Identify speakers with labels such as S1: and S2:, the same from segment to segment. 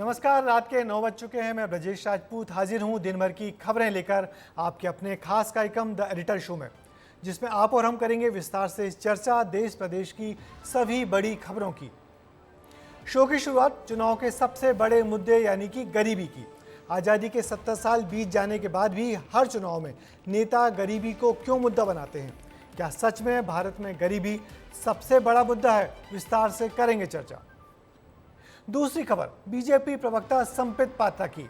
S1: नमस्कार, रात के 9 बज चुके हैं। मैं ब्रजेश राजपूत हाजिर हूं दिन भर की खबरें लेकर आपके अपने खास कार्यक्रम द एडिटर शो में, जिसमें आप और हम करेंगे विस्तार से चर्चा देश प्रदेश की सभी बड़ी खबरों की। शो की शुरुआत चुनाव के सबसे बड़े मुद्दे यानी कि गरीबी की। आज़ादी के 70 साल बीत जाने के बाद भी हर चुनाव में नेता गरीबी को क्यों मुद्दा बनाते हैं? क्या सच में भारत में गरीबी सबसे बड़ा मुद्दा है? विस्तार से करेंगे चर्चा। दूसरी खबर बीजेपी प्रवक्ता संबित पात्रा की।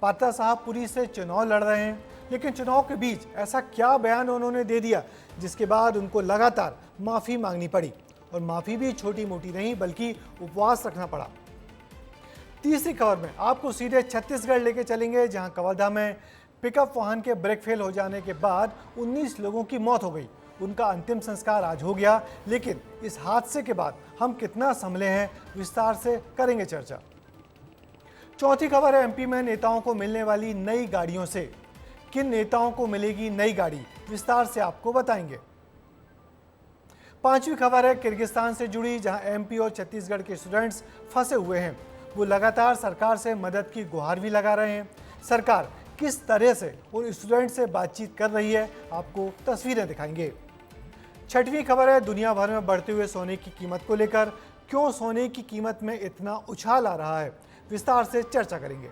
S1: पात्रा साहब पुलिस से चुनाव लड़ रहे हैं, लेकिन चुनाव के बीच ऐसा क्या बयान उन्होंने दे दिया जिसके बाद उनको लगातार माफी मांगनी पड़ी, और माफी भी छोटी मोटी नहीं बल्कि उपवास रखना पड़ा। तीसरी खबर में आपको सीधे छत्तीसगढ़ लेके चलेंगे, जहां कवर्धा में पिकअप वाहन के ब्रेक फेल हो जाने के बाद 19 लोगों की मौत हो गई। उनका अंतिम संस्कार आज हो गया, लेकिन इस हादसे के बाद हम कितना संभले हैं, विस्तार से करेंगे चर्चा। चौथी खबर है एमपी में नेताओं को मिलने वाली नई गाड़ियों से। किन नेताओं को मिलेगी नई गाड़ी, विस्तार से आपको बताएंगे। पांचवी खबर है किर्गिस्तान से जुड़ी, जहां एमपी और छत्तीसगढ़ के स्टूडेंट्स फंसे हुए हैं। वो लगातार सरकार से मदद की गुहार भी लगा रहे हैं। सरकार किस तरह से उन स्टूडेंट से बातचीत कर रही है, आपको तस्वीरें दिखाएंगे। छठवीं खबर है दुनिया भर में बढ़ते हुए सोने की कीमत को लेकर। क्यों सोने की कीमत में इतना उछाल आ रहा है, विस्तार से चर्चा करेंगे।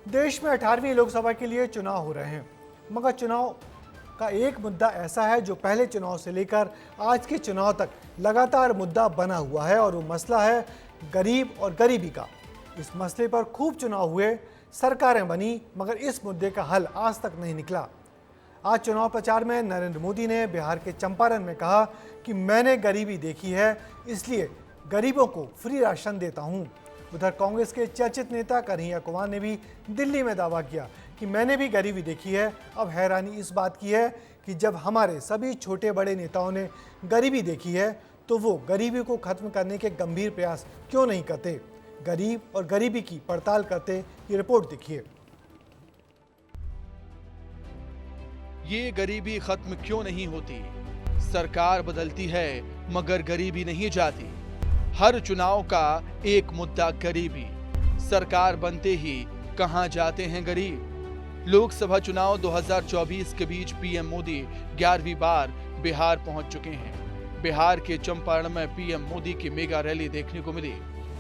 S1: देश में 18वीं लोकसभा के लिए चुनाव हो रहे हैं, मगर चुनाव का एक मुद्दा ऐसा है जो पहले चुनाव से लेकर आज के चुनाव तक लगातार मुद्दा बना हुआ है, और वो मसला है गरीब और गरीबी का। इस मसले पर खूब चुनाव हुए, सरकारें बनी, मगर इस मुद्दे का हल आज तक नहीं निकला। आज चुनाव प्रचार में नरेंद्र मोदी ने बिहार के चंपारण में कहा कि मैंने गरीबी देखी है, इसलिए गरीबों को फ्री राशन देता हूं। उधर कांग्रेस के चर्चित नेता कन्हैया कुमार ने भी दिल्ली में दावा किया कि मैंने भी गरीबी देखी है। अब हैरानी इस बात की है कि जब हमारे सभी छोटे बड़े नेताओं ने गरीबी देखी है, तो वो गरीबी को खत्म करने के गंभीर प्रयास क्यों नहीं करते? गरीब और गरीबी की पड़ताल करते ये रिपोर्ट देखिए।
S2: ये गरीबी खत्म क्यों नहीं होती? सरकार बदलती है मगर गरीबी नहीं जाती। हर चुनाव का एक मुद्दा गरीबी। सरकार बनते ही कहां जाते हैं गरीब? लोकसभा चुनाव 2024 के बीच पीएम मोदी 11वीं बार बिहार पहुंच चुके हैं। बिहार के चंपारण में पीएम मोदी की मेगा रैली देखने को मिली,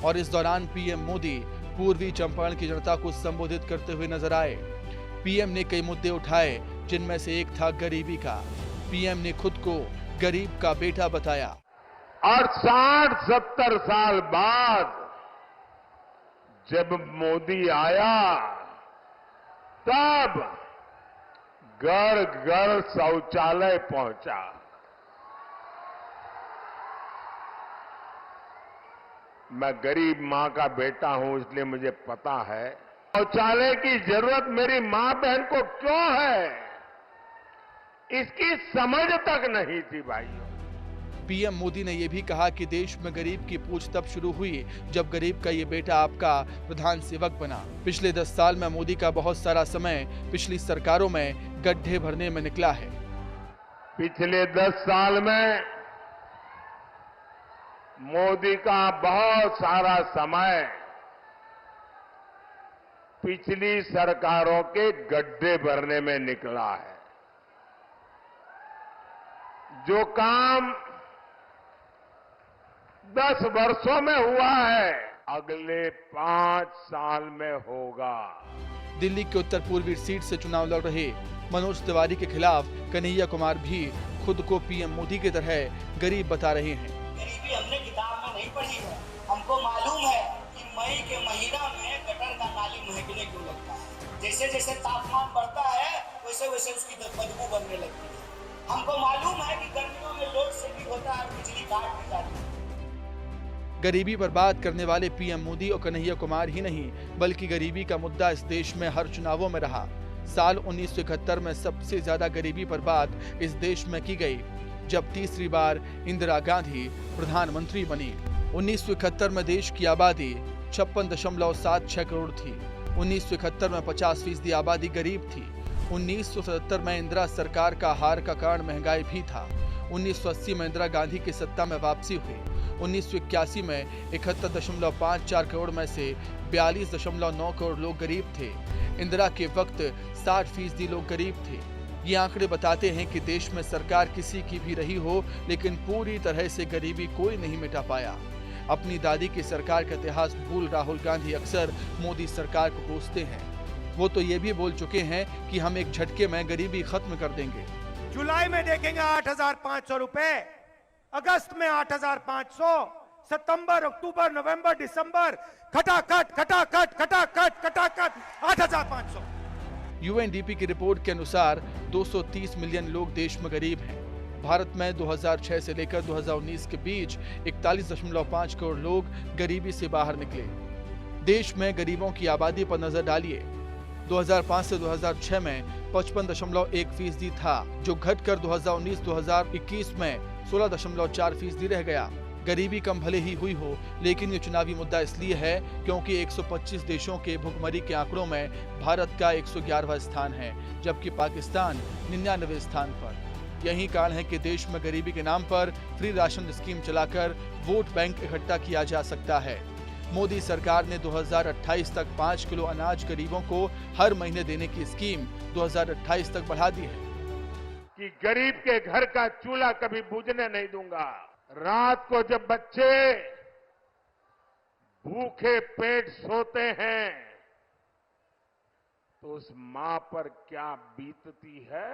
S2: और इस दौरान पीएम मोदी पूर्वी चंपारण की जनता को संबोधित करते हुए नजर आए। पीएम ने कई मुद्दे उठाए, जिनमें से एक था गरीबी का। पीएम ने खुद को गरीब का बेटा बताया।
S3: और 60-70 साल बाद जब मोदी आया, तब घर घर शौचालय पहुंचा। मैं गरीब मां का बेटा हूं, इसलिए मुझे पता है शौचालय की जरूरत मेरी मां बहन को क्यों है, इसकी समझ तक नहीं थी भाइयों।
S2: पीएम मोदी ने यह भी कहा कि देश में गरीब की पूछ तब शुरू हुई जब गरीब का ये बेटा आपका प्रधान सेवक बना। पिछले 10 साल में मोदी का बहुत सारा समय पिछली सरकारों में गड्ढे भरने में निकला है।
S3: पिछले 10 साल में मोदी का बहुत सारा समय पिछली सरकारों के गड्ढे भरने में निकला है। जो काम 10 वर्षों में हुआ है, अगले 5 साल में होगा।
S2: दिल्ली के उत्तर पूर्वी सीट से चुनाव लड़ रहे मनोज तिवारी के खिलाफ कन्हैया कुमार भी खुद को पीएम मोदी की तरह गरीब बता रहे हैं।
S4: गरीबी हमने किताब में नहीं पढ़ी है। हमको मालूम है कि मई के महीना में गटर का नाली महकने क्यों लगता है। जैसे जैसे तापमान बढ़ता है, वैसे वैसे उसकी बदबू बनने लगती है। हमको मालूम है कि गर्मियों में लोड शेडिंग होता है, बिजली काट दी जाती है।
S2: गरीबी पर बात करने वाले पीएम मोदी और कन्हैया कुमार ही नहीं, बल्कि गरीबी का मुद्दा इस देश में हर चुनावों में रहा। साल 1971 में सबसे ज्यादा गरीबी पर बात इस देश में की गई, जब तीसरी बार इंदिरा गांधी प्रधानमंत्री बनी। 1971 में देश की आबादी 56.76 करोड़ थी। 1971 में 50% आबादी गरीब थी। 1977 में इंदिरा सरकार का हार का कारण महंगाई भी था। 1980 में इंदिरा गांधी की सत्ता में वापसी हुई। 1981 में 71.54 करोड़ में से 42.9 करोड़ लोग गरीब थे। इंदिरा के वक्त 60% लोग गरीब थे। ये आंकड़े बताते हैं कि देश में सरकार किसी की भी रही हो, लेकिन पूरी तरह से गरीबी कोई नहीं मिटा पाया। अपनी दादी की सरकार का इतिहास भूल राहुल गांधी अक्सर मोदी सरकार को कोसते हैं। वो तो ये भी बोल चुके हैं कि हम एक झटके में गरीबी खत्म कर देंगे।
S5: जुलाई में देखेंगे 8,500 रुपए, अगस्त में 8,500, सितंबर, अक्टूबर, नवंबर, दिसंबर खटाखट खटाखट खटाखट खटाखट 8,500।
S2: यूएनडीपी की रिपोर्ट के अनुसार 230 मिलियन लोग देश में गरीब हैं। भारत में 2006 से लेकर 2019 के बीच 41.5 करोड़ लोग गरीबी से बाहर निकले। देश में गरीबों की आबादी पर नजर डालिए। 2005 से 2006 में 55.1% था, जो घटकर 2019-2021 में 16.4% रह गया। गरीबी कम भले ही हुई हो, लेकिन ये चुनावी मुद्दा इसलिए है क्योंकि 125 देशों के भुखमरी के आंकड़ों में भारत का 111वां स्थान है, जबकि पाकिस्तान 99वें स्थान पर। यही कारण है कि देश में गरीबी के नाम पर फ्री राशन स्कीम चलाकर वोट बैंक इकट्ठा किया जा सकता है। मोदी सरकार ने 2028 तक 5 किलो अनाज गरीबों को हर महीने देने की स्कीम 2028 तक बढ़ा दी है।
S3: कि गरीब के घर का चूल्हा कभी बुझने नहीं दूंगा। रात को जब बच्चे भूखे पेट सोते हैं तो उस मां पर क्या बीतती है,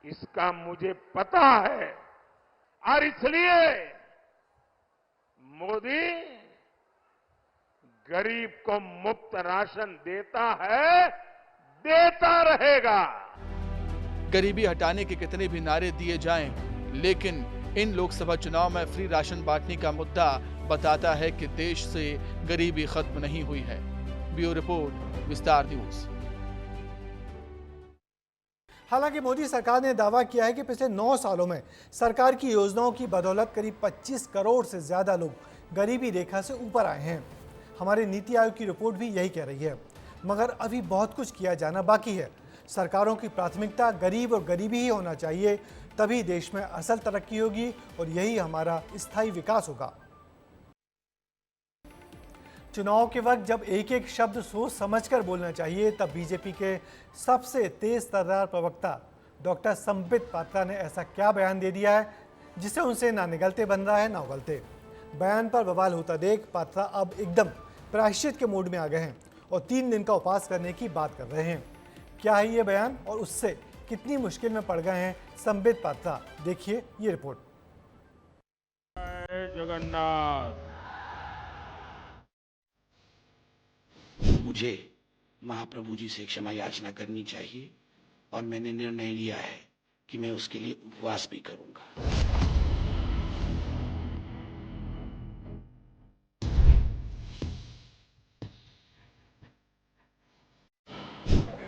S3: इसका मुझे पता है। और इसलिए मोदी गरीब को मुफ्त राशन देता है, देता रहेगा।
S2: गरीबी हटाने के कितने भी नारे दिए जाएं, लेकिन इन लोकसभा चुनाव में फ्री राशन बांटने का मुद्दा बताता है कि देश से गरीबी खत्म नहीं हुई है। ब्यूरो रिपोर्ट, विस्तार न्यूज।
S1: हालांकि मोदी सरकार ने दावा किया है कि पिछले 9 सालों में सरकार की योजनाओं की बदौलत करीब 25 करोड़ से ज़्यादा लोग गरीबी रेखा से ऊपर आए हैं। हमारे नीति आयोग की रिपोर्ट भी यही कह रही है, मगर अभी बहुत कुछ किया जाना बाकी है। सरकारों की प्राथमिकता गरीब और गरीबी ही होना चाहिए, तभी देश में असल तरक्की होगी और यही हमारा स्थायी विकास होगा। चुनाव के वक्त जब एक एक शब्द सोच समझकर बोलना चाहिए, तब बीजेपी के सबसे तेज तर्रार प्रवक्ता डॉक्टर संबित पात्रा ने ऐसा क्या बयान दे दिया है जिसे उनसे ना निगलते बन रहा है ना उगलते। बयान पर बवाल होता देख पात्रा अब एकदम प्रायश्चित के मूड में आ गए हैं और 3 दिन का उपवास करने की बात कर रहे हैं। क्या है ये बयान और उससे कितनी मुश्किल में पड़ गए हैं संबित पात्रा, देखिए ये रिपोर्ट।
S3: जगन्नाथ।
S6: मुझे महाप्रभु जी से क्षमा याचना करनी चाहिए और मैंने निर्णय लिया है कि मैं उसके लिए उपवास भी करूंगा।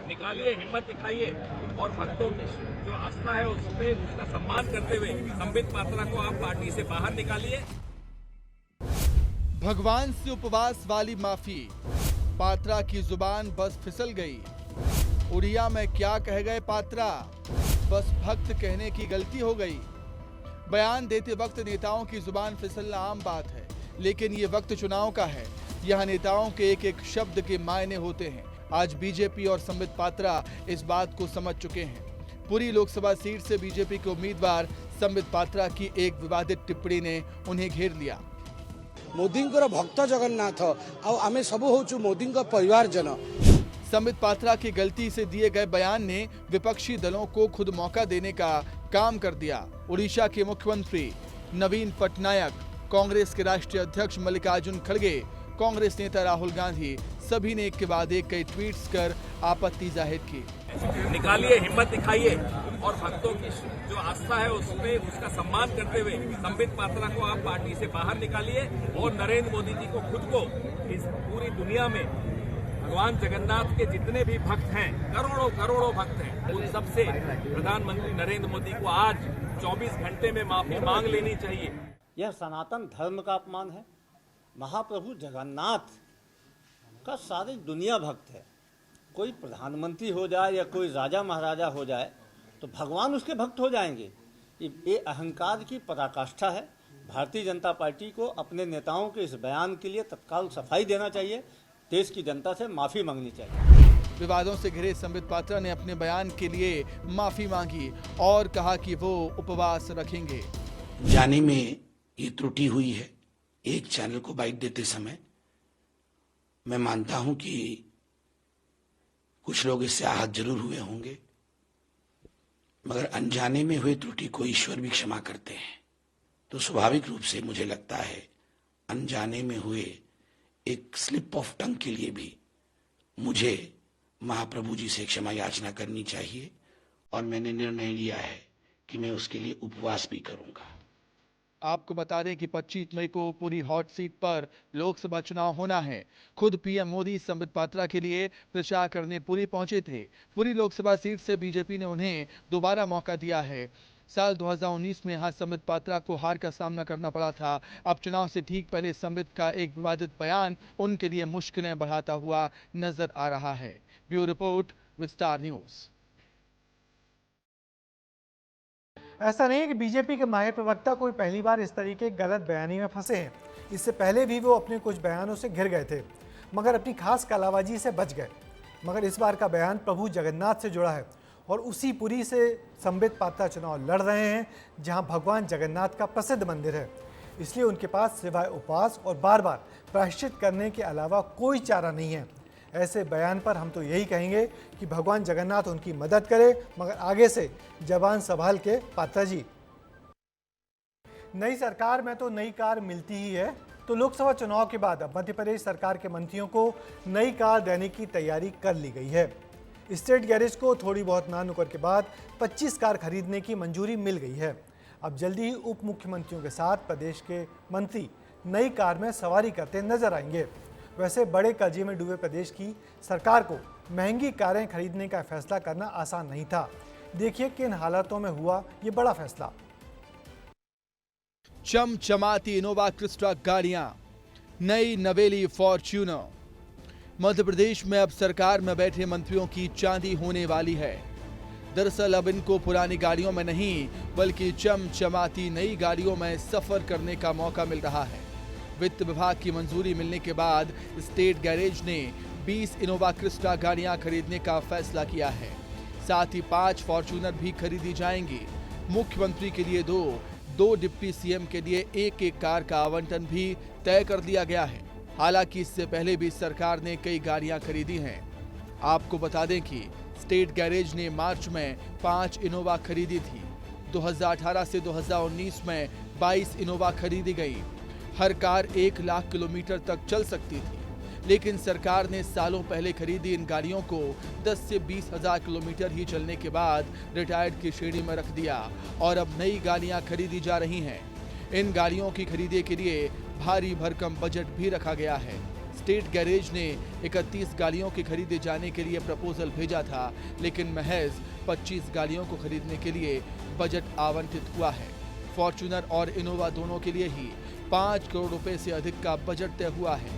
S7: निकालिए, हिम्मत दिखाइए और भक्तों की जो आस्था है उसमें उसका सम्मान करते हुए संबित पात्रा को आप पार्टी से बाहर निकालिए।
S2: भगवान से उपवास वाली माफी, पात्रा की जुबान बस फिसल गई। उड़िया में क्या कह गए पात्रा, बस भक्त कहने की गलती हो गई। बयान देते वक्त नेताओं की जुबान फिसलना आम बात है, लेकिन ये वक्त चुनाव का है। यहाँ नेताओं के एक एक शब्द के मायने होते हैं। आज बीजेपी और संबित पात्रा इस बात को समझ चुके हैं। पूरी लोकसभा सीट से बीजेपी के उम्मीदवार संबित पात्रा की एक विवादित टिप्पणी ने उन्हें घेर लिया।
S8: मोदी भक्त जगन्नाथ आमे सब होचु मोदी परिवार जन।
S2: संबित पात्रा की गलती से दिए गए बयान ने विपक्षी दलों को खुद मौका देने का काम कर दिया। उड़ीसा के मुख्यमंत्री नवीन पटनायक, कांग्रेस के राष्ट्रीय अध्यक्ष मल्लिकार्जुन खड़गे, कांग्रेस नेता राहुल गांधी, सभी ने एक के बाद एक कई ट्वीट्स कर आपत्ति जाहिर की।
S7: निकालिए, हिम्मत दिखाइए और भक्तों की जो आस्था है उसमें उसका सम्मान करते हुए संबित पात्रा को आप पार्टी से बाहर निकालिए और नरेंद्र मोदी जी को खुद को इस पूरी दुनिया में भगवान जगन्नाथ के जितने भी भक्त हैं, करोड़ों करोड़ों भक्त हैं, उन सबसे प्रधानमंत्री नरेंद्र मोदी को आज 24 घंटे में माफी मांग लेनी चाहिए।
S9: यह सनातन धर्म का अपमान है। महाप्रभु जगन्नाथ का सारी दुनिया भक्त है। कोई प्रधानमंत्री हो जाए या कोई राजा महाराजा हो जाए तो भगवान उसके भक्त हो जाएंगे। ये अहंकार की पराकाष्ठा है। भारतीय जनता पार्टी को अपने नेताओं के इस बयान के लिए तत्काल सफाई देना चाहिए, देश की जनता से माफ़ी मांगनी चाहिए।
S2: विवादों से घिरे संबित पात्रा ने अपने बयान के लिए माफी मांगी और कहा कि वो उपवास रखेंगे।
S6: जाने में ये त्रुटि हुई है। एक चैनल को बाइट देते समय मैं मानता हूं कि कुछ लोग इससे आहत जरूर हुए होंगे, मगर अनजाने में हुए त्रुटि को ईश्वर भी क्षमा करते हैं। तो स्वाभाविक रूप से मुझे लगता है अनजाने में हुए एक स्लिप ऑफ टंग के लिए भी मुझे महाप्रभु जी से क्षमा याचना करनी चाहिए और मैंने निर्णय लिया है कि मैं उसके लिए उपवास भी करूंगा।
S2: आपको बता दें कि 25 मई को पूरी हॉट सीट पर लोकसभा चुनाव होना है। खुद पीएम मोदी संबित पात्रा के लिए प्रचार करने पुरी पहुंचे थे। पूरी लोकसभा सीट से बीजेपी ने उन्हें दोबारा मौका दिया है। साल 2019 में यहां संबित पात्रा को हार का सामना करना पड़ा था। अब चुनाव से ठीक पहले संबित का एक विवादित बयान उनके लिए मुश्किलें बढ़ाता हुआ नजर आ रहा है। ब्यूरो रिपोर्ट, विस्तार न्यूज।
S1: ऐसा नहीं है कि बीजेपी के माहिर प्रवक्ता कोई पहली बार इस तरीके गलत बयानी में फंसे हैं। इससे पहले भी वो अपने कुछ बयानों से घिर गए थे, मगर अपनी खास कलाबाजी से बच गए। मगर इस बार का बयान प्रभु जगन्नाथ से जुड़ा है और उसी पुरी से संबित पात्रा चुनाव लड़ रहे हैं, जहां भगवान जगन्नाथ का प्रसिद्ध मंदिर है। इसलिए उनके पास सिवाय उपवास और बार बार प्रायश्चित करने के अलावा कोई चारा नहीं है। ऐसे बयान पर हम तो यही कहेंगे कि भगवान जगन्नाथ उनकी मदद करे, मगर आगे से जबान संभाल के पात्रा जी। नई सरकार में तो नई कार मिलती ही है, तो लोकसभा चुनाव के बाद अब मध्य प्रदेश सरकार के मंत्रियों को नई कार देने की तैयारी कर ली गई है। स्टेट गैरेज को थोड़ी बहुत ना नुकर के बाद 25 कार खरीदने की मंजूरी मिल गई है। अब जल्दी ही उप मुख्यमंत्रियों के साथ प्रदेश के मंत्री नई कार में सवारी करते नजर आएंगे। वैसे बड़े कर्जे में डूबे प्रदेश की सरकार को महंगी कारें खरीदने का फैसला करना आसान नहीं था। देखिए किन हालातों में हुआ ये बड़ा फैसला।
S2: चमचमाती इनोवा क्रिस्टा गाड़ियां, नई नवेली फॉर्च्यूनर। मध्य प्रदेश में अब सरकार में बैठे मंत्रियों की चांदी होने वाली है। दरअसल अब इनको पुरानी गाड़ियों में नहीं बल्कि चमचमाती नई गाड़ियों में सफर करने का मौका मिल रहा है। वित्त विभाग की मंजूरी मिलने के बाद स्टेट गैरेज ने 20 इनोवा क्रिस्टा गाड़ियां खरीदने का फैसला किया है। साथ ही 5 फॉर्च्यूनर भी खरीदी जाएंगी। मुख्यमंत्री के लिए दो डिप्टी सीएम के लिए एक कार का आवंटन भी तय कर दिया गया है। हालांकि इससे पहले भी सरकार ने कई गाड़ियां खरीदी हैं। आपको बता दें कि स्टेट गैरेज ने मार्च में 5 इनोवा खरीदी थी। 2018 से 2019 में 22 इनोवा खरीदी गई। हर कार 1 लाख किलोमीटर तक चल सकती थी, लेकिन सरकार ने सालों पहले खरीदी इन गाड़ियों को 10 से 20 हजार किलोमीटर ही चलने के बाद रिटायर्ड की श्रेणी में रख दिया और अब नई गाड़ियां खरीदी जा रही हैं। इन गाड़ियों की खरीदी के लिए भारी भरकम बजट भी रखा गया है। स्टेट गैरेज ने 31 गाड़ियों के खरीदे जाने के लिए प्रपोजल भेजा था, लेकिन महज 25 गाड़ियों को खरीदने के लिए बजट आवंटित हुआ है। फॉर्च्यूनर और इनोवा दोनों के लिए ही 5 करोड़ रुपए से अधिक का बजट तय हुआ है।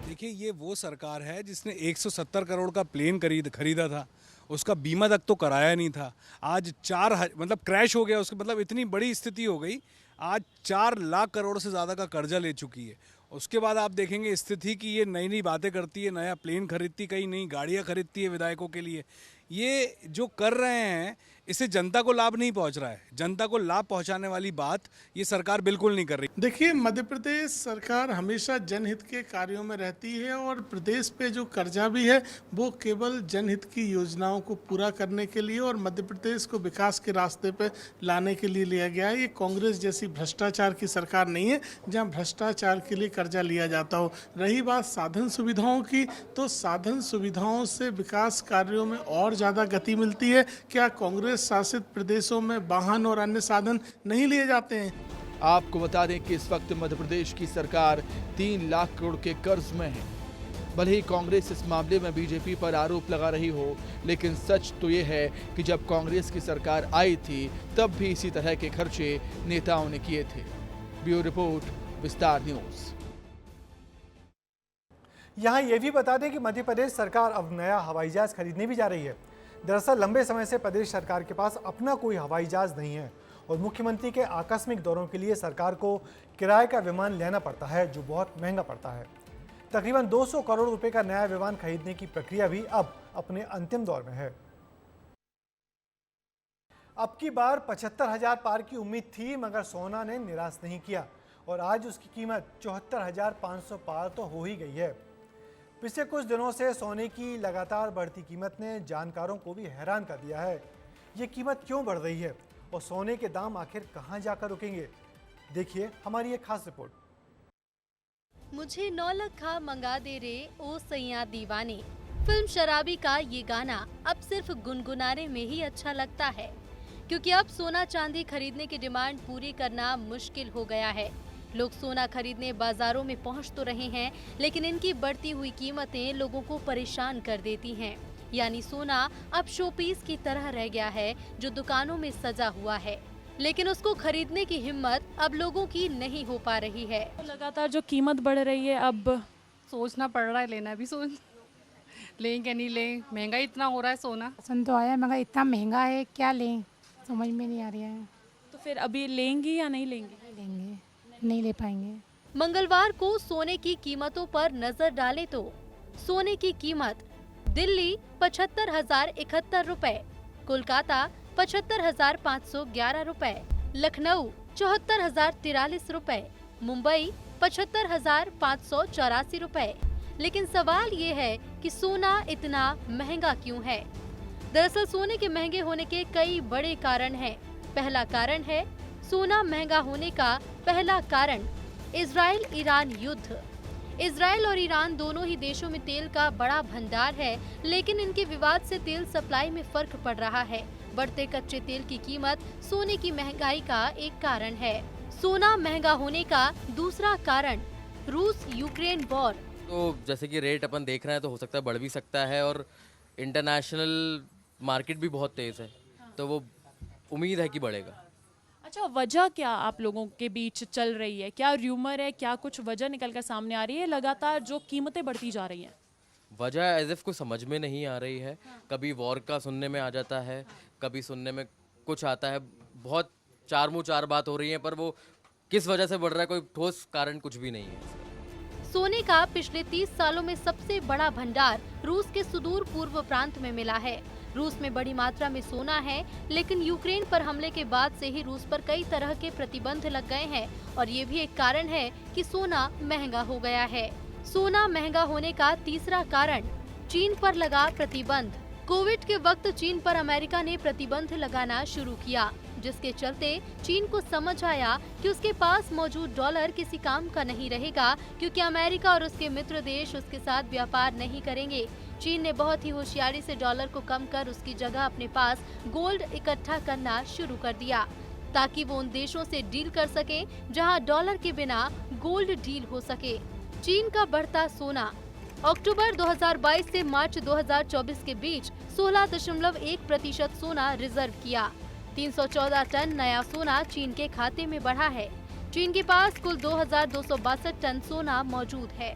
S10: देखिए, ये वो सरकार है जिसने 170 करोड़ का प्लेन खरीदा था, उसका बीमा तक तो कराया नहीं था। आज 4 मतलब क्रैश हो गया उसका, मतलब इतनी बड़ी स्थिति हो गई। आज 4 लाख करोड़ से ज़्यादा का कर्जा ले चुकी है। उसके बाद आप देखेंगे स्थिति कि ये नई नई बातें करती है, नया प्लेन खरीदती, कई नई गाड़ियाँ खरीदती है विधायकों के लिए। ये जो कर रहे हैं इससे जनता को लाभ नहीं पहुंच रहा है। जनता को लाभ पहुंचाने वाली बात ये सरकार बिल्कुल नहीं कर रही।
S11: देखिए, मध्य प्रदेश सरकार हमेशा जनहित के कार्यों में रहती है और प्रदेश पे जो कर्जा भी है वो केवल जनहित की योजनाओं को पूरा करने के लिए और मध्य प्रदेश को विकास के रास्ते पे लाने के लिए लिया गया है। ये कांग्रेस जैसी भ्रष्टाचार की सरकार नहीं है जहाँ भ्रष्टाचार के लिए कर्जा लिया जाता हो। रही बात साधन सुविधाओं की, तो साधन सुविधाओं से विकास कार्यों में और ज़्यादा गति मिलती है। क्या कांग्रेस शासित प्रदेशों में वाहन और अन्य साधन नहीं लिए जाते हैं?
S2: आपको बता दें कि इस वक्त मध्य प्रदेश की सरकार 3 लाख करोड़ के कर्ज में है। भले ही कांग्रेस इस मामले में बीजेपी पर आरोप लगा रही हो, लेकिन सच तो ये है कि जब कांग्रेस की सरकार आई थी तब भी इसी तरह के खर्चे नेताओं ने किए थे। ब्यूरो रिपोर्ट, विस्तार न्यूज।
S1: यहाँ ये भी बता दें कि मध्य प्रदेश सरकार अब नया हवाई जहाज खरीदने भी जा रही है। दरअसल लंबे समय से प्रदेश सरकार के पास अपना कोई हवाई जहाज नहीं है और मुख्यमंत्री के आकस्मिक दौरों के लिए सरकार को किराए का विमान लेना पड़ता है, जो बहुत महंगा पड़ता है। तकरीबन 200 करोड़ रुपए का नया विमान खरीदने की प्रक्रिया भी अब अपने अंतिम दौर में है। अब की बार 75,000 पार की उम्मीद थी, मगर सोना ने निराश नहीं किया और आज उसकी कीमत 74,500 पार तो हो ही गई है। पिछले कुछ दिनों से सोने की लगातार बढ़ती कीमत ने जानकारों को भी हैरान कर दिया है। ये कीमत क्यों बढ़ रही है और सोने के दाम आखिर कहां जाकर रुकेंगे? देखिए हमारी एक खास रिपोर्ट।
S12: मुझे 9 लखा मंगा दे रे ओ सैया दीवाने, फिल्म शराबी का ये गाना अब सिर्फ गुनगुनाने में ही अच्छा लगता है, क्योंकि अब सोना चांदी खरीदने की डिमांड पूरी करना मुश्किल हो गया है। लोग सोना खरीदने बाजारों में पहुंच तो रहे हैं, लेकिन इनकी बढ़ती हुई कीमतें लोगों को परेशान कर देती हैं। यानी सोना अब शोपीस की तरह रह गया है, जो दुकानों में सजा हुआ है, लेकिन उसको खरीदने की हिम्मत अब लोगों की नहीं हो पा रही है।
S13: लगातार जो कीमत बढ़ रही है, अब सोचना पड़ रहा है, लेना भी सोच लें कि नहीं लें। महंगा इतना हो रहा है सोना।
S14: पसंद तो आया, मगर इतना महंगा है, क्या लें समझ में नहीं आ रहा है।
S13: तो फिर अभी लेंगी या नहीं लेंगी?
S14: लेंगे, नहीं ले पाएंगे।
S12: मंगलवार को सोने की कीमतों पर नजर डालें तो सोने की कीमत दिल्ली 75,071 रुपए, कोलकाता 75,511 रुपए, लखनऊ 74,043 रुपए, मुंबई 75,584 रुपए। लेकिन सवाल ये है कि सोना इतना महंगा क्यों है? दरअसल सोने के महंगे होने के कई बड़े कारण हैं। पहला कारण है सोना महंगा होने का पहला कारण इजराइल ईरान युद्ध। इजराइल और ईरान दोनों ही देशों में तेल का बड़ा भंडार है, लेकिन इनके विवाद से तेल सप्लाई में फर्क पड़ रहा है। बढ़ते कच्चे तेल की कीमत सोने की महंगाई का एक कारण है। सोना महंगा होने का दूसरा कारण रूस यूक्रेन वॉर।
S15: तो जैसे कि रेट अपन देख रहे हैं तो हो सकता है बढ़ भी सकता है, और इंटरनेशनल मार्केट भी बहुत तेज है, तो वो उम्मीद है कि बढ़ेगा।
S13: अच्छा, वजह क्या आप लोगों के बीच चल रही है? क्या र्यूमर है, क्या कुछ वजह निकल कर सामने आ रही है लगातार जो कीमतें बढ़ती जा रही हैं?
S15: वजह एज इफ कुछ समझ में नहीं आ रही है। कभी वॉर का सुनने में आ जाता है, कभी सुनने में कुछ आता है, बहुत चार मुँह चार बात हो रही है, पर वो किस वजह से बढ़ रहा है कोई ठोस कारण कुछ भी नहीं है।
S12: सोने का पिछले 30 सालों में सबसे बड़ा भंडार रूस के सुदूर पूर्व प्रांत में मिला है। रूस में बड़ी मात्रा में सोना है, लेकिन यूक्रेन पर हमले के बाद से ही रूस पर कई तरह के प्रतिबंध लग गए हैं, और ये भी एक कारण है कि सोना महंगा हो गया है। सोना महंगा होने का तीसरा कारण चीन पर लगा प्रतिबंध। कोविड के वक्त चीन पर अमेरिका ने प्रतिबंध लगाना शुरू किया, जिसके चलते चीन को समझ आया कि उसके पास मौजूद डॉलर किसी काम का नहीं रहेगा, क्योंकि अमेरिका और उसके मित्र देश उसके साथ व्यापार नहीं करेंगे। चीन ने बहुत ही होशियारी से डॉलर को कम कर उसकी जगह अपने पास गोल्ड इकट्ठा करना शुरू कर दिया, ताकि वो उन देशों से डील कर सके जहां डॉलर के बिना गोल्ड डील हो सके। चीन का बढ़ता सोना। अक्टूबर 2022 से मार्च 2024 के बीच 16.1% सोना रिजर्व किया। 314 टन नया सोना चीन के खाते में बढ़ा है। चीन के पास कुल 2,262 टन सोना मौजूद है।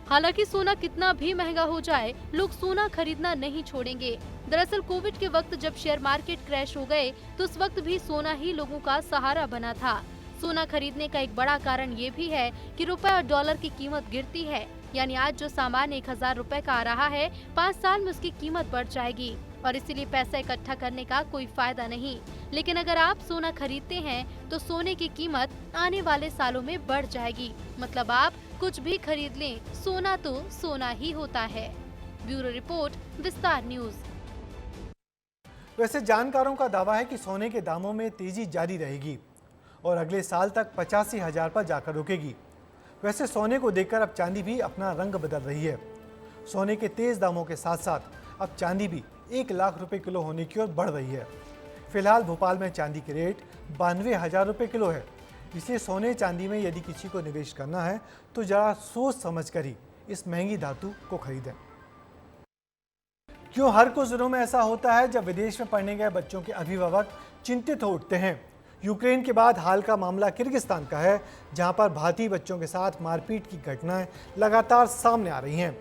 S12: हालांकि सोना कितना भी महंगा हो जाए, लोग सोना खरीदना नहीं छोड़ेंगे। दरअसल कोविड के वक्त जब शेयर मार्केट क्रैश हो गए, तो उस वक्त भी सोना ही लोगों का सहारा बना था। सोना खरीदने का एक बड़ा कारण ये भी है कि रुपए और डॉलर की कीमत गिरती है। यानी आज जो सामान 1,000 रुपए का आ रहा है, 5 साल में उसकी कीमत बढ़ जाएगी, और इसीलिए पैसा इकट्ठा करने का कोई फायदा नहीं। लेकिन अगर आप सोना खरीदते हैं तो सोने की कीमत आने वाले सालों में बढ़ जाएगी। मतलब आप कुछ भी खरीद लें, सोना तो सोना ही होता है। ब्यूरो रिपोर्ट, विस्तार न्यूज।
S1: वैसे जानकारों का दावा है कि सोने के दामों में तेजी जारी रहेगी और अगले साल तक 85,000 पर जाकर रुकेगी। वैसे सोने को देखकर अब चांदी भी अपना रंग बदल रही है। सोने के तेज दामों के साथ साथ अब चांदी भी 1 लाख रुपए किलो होने की ओर बढ़ रही है। फिलहाल भोपाल में चांदी के रेट 92,000 रुपए किलो है। इसलिए सोने चांदी में यदि किसी को निवेश करना है तो जरा सोच समझकर ही इस महंगी धातु को खरीदें। क्यों हर कुछ दिनों में ऐसा होता है जब विदेश में पढ़ने गए बच्चों के अभिभावक चिंतित हो उठते हैं। यूक्रेन के बाद हाल का मामला किर्गिस्तान का है, जहां पर भारतीय बच्चों के साथ मारपीट की घटनाएं लगातार सामने आ रही हैं।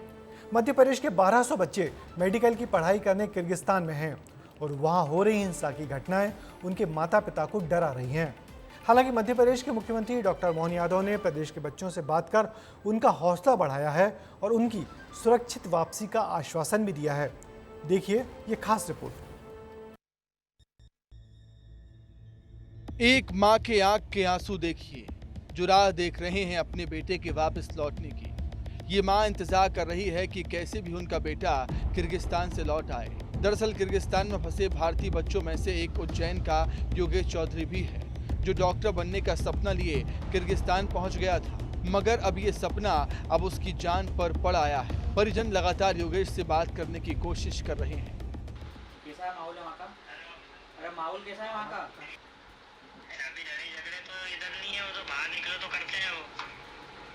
S1: मध्य प्रदेश के 1200 बच्चे मेडिकल की पढ़ाई करने किर्गिस्तान में हैं और वहां हो रही हिंसा की घटनाएं उनके माता पिता को डरा रही हैं। हालांकि मध्य प्रदेश के मुख्यमंत्री डॉक्टर मोहन यादव ने प्रदेश के बच्चों से बात कर उनका हौसला बढ़ाया है और उनकी सुरक्षित वापसी का आश्वासन भी दिया है। देखिए ये खास रिपोर्ट।
S2: एक मां के आंख के आंसू देखिए, जो राह देख रहे हैं अपने बेटे के वापस लौटने की। ये मां इंतजार कर रही है कि कैसे भी उनका बेटा किर्गिस्तान से लौट आए। दरअसल किर्गिस्तान में फंसे भारतीय बच्चों में से एक उज्जैन का योगेश चौधरी भी है, जो डॉक्टर बनने का सपना लिए किर्गिस्तान पहुंच गया था, मगर अब ये सपना अब उसकी जान पर पड़ आया है। परिजन लगातार योगेश से बात करने की कोशिश कर रहे हैं।
S16: कैसा है माहौल वहाँ का? अरे माहौल कैसा है वहाँ का?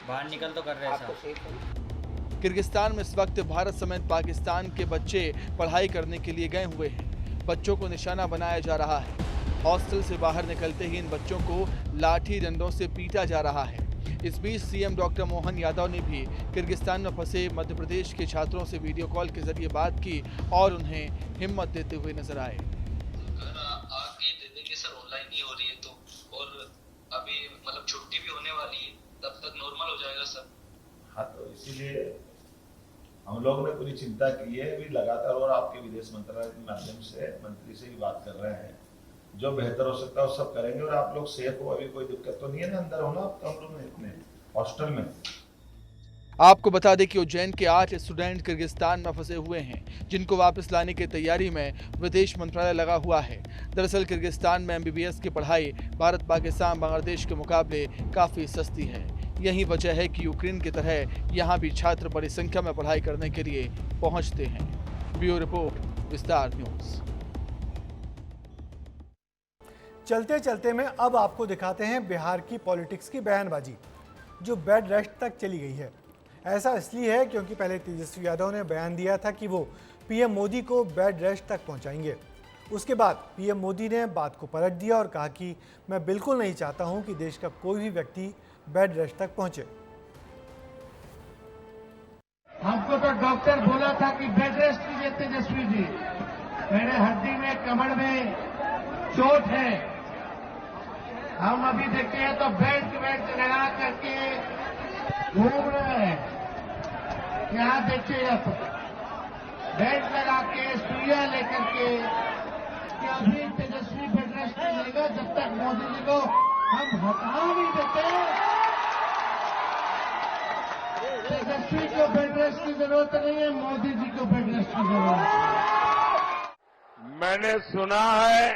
S16: बाहर निकल तो कर रहे हैं।
S2: किर्गिस्तान में इस वक्त भारत समेत पाकिस्तान के बच्चे पढ़ाई करने के लिए गए हुए हैं। बच्चों को निशाना बनाया जा रहा है। हॉस्टल से बाहर निकलते ही इन बच्चों को लाठी डंडों से पीटा जा रहा है। इस बीच सीएम डॉक्टर मोहन यादव ने भी किर्गिस्तान में फंसे मध्य प्रदेश के छात्रों से वीडियो कॉल के जरिए बात की और उन्हें हिम्मत देते हुए नजर आए।
S17: आगे जिंदगी सर ऑनलाइन ही हो रही है तो, और अभी मतलब छुट्टी भी होने वाली है, तब तक नॉर्मल हो जाएगा सर।
S18: हाँ, तो इसीलिए हम लोग ने पूरी चिंता की है। अभी लगातार और आपके विदेश मंत्रालय के माध्यम से मंत्री से भी बात कर रहे हैं। जो बेहतर हो सकता है वो सब करेंगे। और आप लोग सेफ हो, अभी कोई दिक्कत तो नहीं है ना? अंदर हो ना आप कम रूम में, इतने हॉस्टल में।
S2: आपको बता दें कि उज्जैन के 8 स्टूडेंट किर्गिस्तान में फंसे हुए हैं, जिनको वापस लाने की तैयारी में विदेश मंत्रालय लगा हुआ है। दरअसल किर्गिस्तान में MBBS की पढ़ाई भारत, पाकिस्तान, बांग्लादेश के मुकाबले काफ़ी सस्ती है। यही वजह है कि यूक्रेन की तरह यहाँ भी छात्र बड़ी संख्या में पढ़ाई करने के लिए पहुँचते हैं। ब्यूरो रिपोर्ट, विस्तार न्यूज़।
S1: चलते चलते में अब आपको दिखाते हैं बिहार की पॉलिटिक्स की बयानबाजी, जो बेड रेस्ट तक चली गई है। ऐसा इसलिए है क्योंकि पहले तेजस्वी यादव ने बयान दिया था कि वो पीएम मोदी को बेड रेस्ट तक पहुंचाएंगे। उसके बाद पीएम मोदी ने बात को पलट दिया और कहा कि मैं बिल्कुल नहीं चाहता हूं कि देश का कोई भी व्यक्ति बेड रेस्ट तक पहुंचे।
S19: हमको तो डॉक्टर बोला था कि बेड रेस्ट कीजिए तेजस्वी जी, मेरे हड्डी में कमर में चोट है। हम अभी देखते हैं तो बेल्ट लगा करके घूम रहे हैं। यहाँ देखिए बेल्ट लगा के सुइया लेकर के, कि अभी तेजस्वी बेड रेस्ट नहीं लेगा जब तक मोदी जी को हम हटा नहीं देते। तेजस्वी को बेड रेस्ट की जरूरत नहीं है, मोदी जी को बेड रेस्ट की जरूरत है।
S3: मैंने सुना है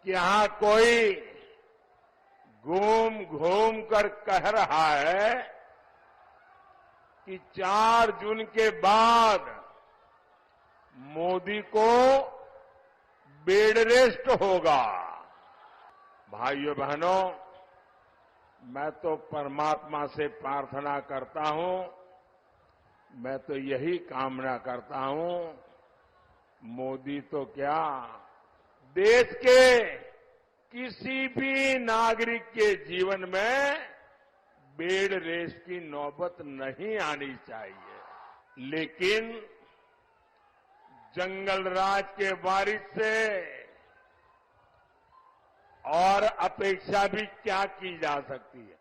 S3: कि यहां कोई घूम घूम कर कह रहा है कि 4 जून के बाद मोदी को बेड रेस्ट होगा। भाइयों बहनों, मैं तो परमात्मा से प्रार्थना करता हूं, मैं तो यही कामना करता हूं, मोदी तो क्या, देश के किसी भी नागरिक के जीवन में बेड रेस्ट की नौबत नहीं आनी चाहिए। लेकिन जंगल राज के वारिस से और अपेक्षा भी क्या की जा सकती है?